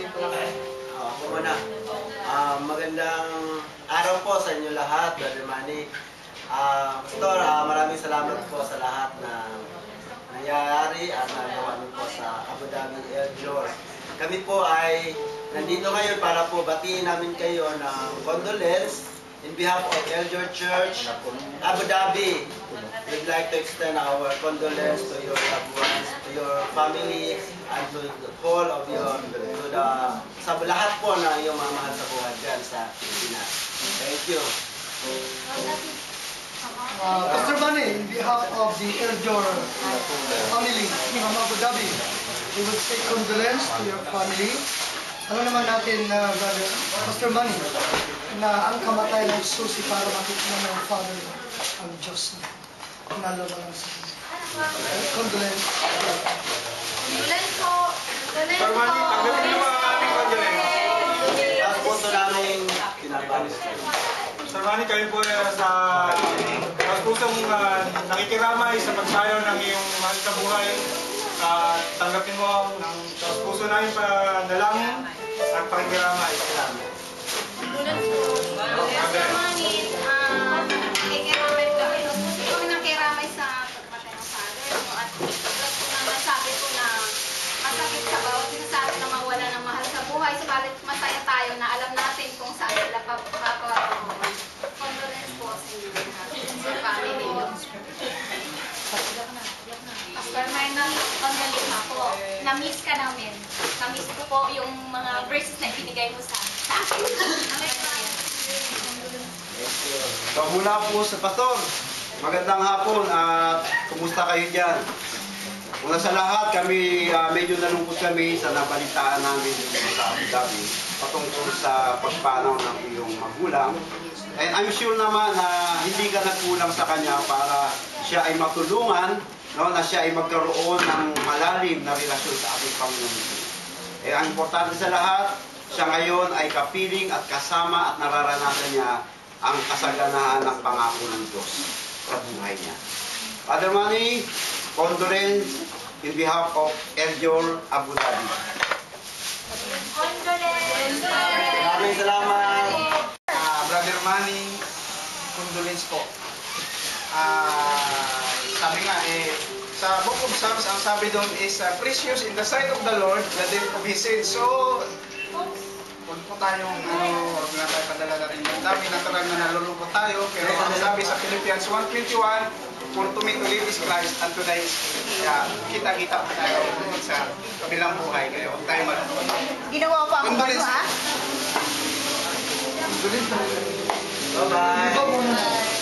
Ako muna. Magandang araw po sa inyo lahat, Brother Manny. Pastor, maraming salamat po sa lahat na nangyayari at nagawa niyo po sa Abu Dhabi El Jor. Kami po ay nandito ngayon para po batiin namin kayo ng condolence in behalf of El Jor Church, Abu Dhabi. We'd like to extend our condolence to your loved ones, to your family, and to the whole of your, sa lahat po na iyong mga mahal sa buhay dyan sa Pilipinas. Thank you. Pastor Manny, in behalf of the El Jor family from Abu Dhabi, we would say condolence to your family. Alam naman natin, Brother Pastor Manny, na ang kamatayan ay susi para makita ng Father ang Diyos na. Nalo na lang sa condolence. Condolence po. Pastor Manny, tanggapin niyo ang aming condolence. Ang punto namin pinabalis kayo. Pastor Manny, kayo po sa pusong nakikiramay sa pagsayaw ng iyong mahal sa buhay. Tanggapin mo ng puso namin panalangin at pakikiramay. Salamat. Condolence po. Pastor Manny, kami nakikiramay sa pagkamatay ng Father mo. At tulad po na nasabi ko na masakit sa bawat sinasabi na mawala ng mahal sa buhay. Subalit masaya tayo na alam natin kung saan sila paparoon. Condolence po sa inyo sa family. Pastor Manny, condolence ako. Na-miss ka namin. Na-miss ko po yung mga verses na ibinigay mo sa akin. So mula po sa Pastor, magandang hapon at kumusta kayo dyan? Una sa lahat, kami medyo nalungkot kami sa nabalitaan namin sa Abu Dhabi patungkol sa pagpanaw ng iyong magulang. And I'm sure naman na hindi ka nagkulang sa kanya para siya ay matulungan, no, na siya ay magkaroon ng malalim na relasyon sa ating Panginoon. Ang importante sa lahat, siya ngayon ay kapiling at kasama at nararanasan niya ang kasaganahan ng pangako ng Diyos sa buhay niya. Father Manny, condolence in behalf of El Jor Abu Dhabi. Condolence! Maraming salamat. Brother Manny, condolence po. Sabi nga sa Book of Psalms, ang sabi doon is precious in the sight of the Lord the death of his saints. So, huwag po tayong huwag na tayo padala na rin. Dami natural na nalulungkot tayo, pero ang sabi sa Philippians 1:21, for to me to live is Christ and to die is kita-kita po tayo sa kabilang buhay. Kaya huwag tayo malungkot. Ginawa pa ako Condolence. ha? Bye-bye.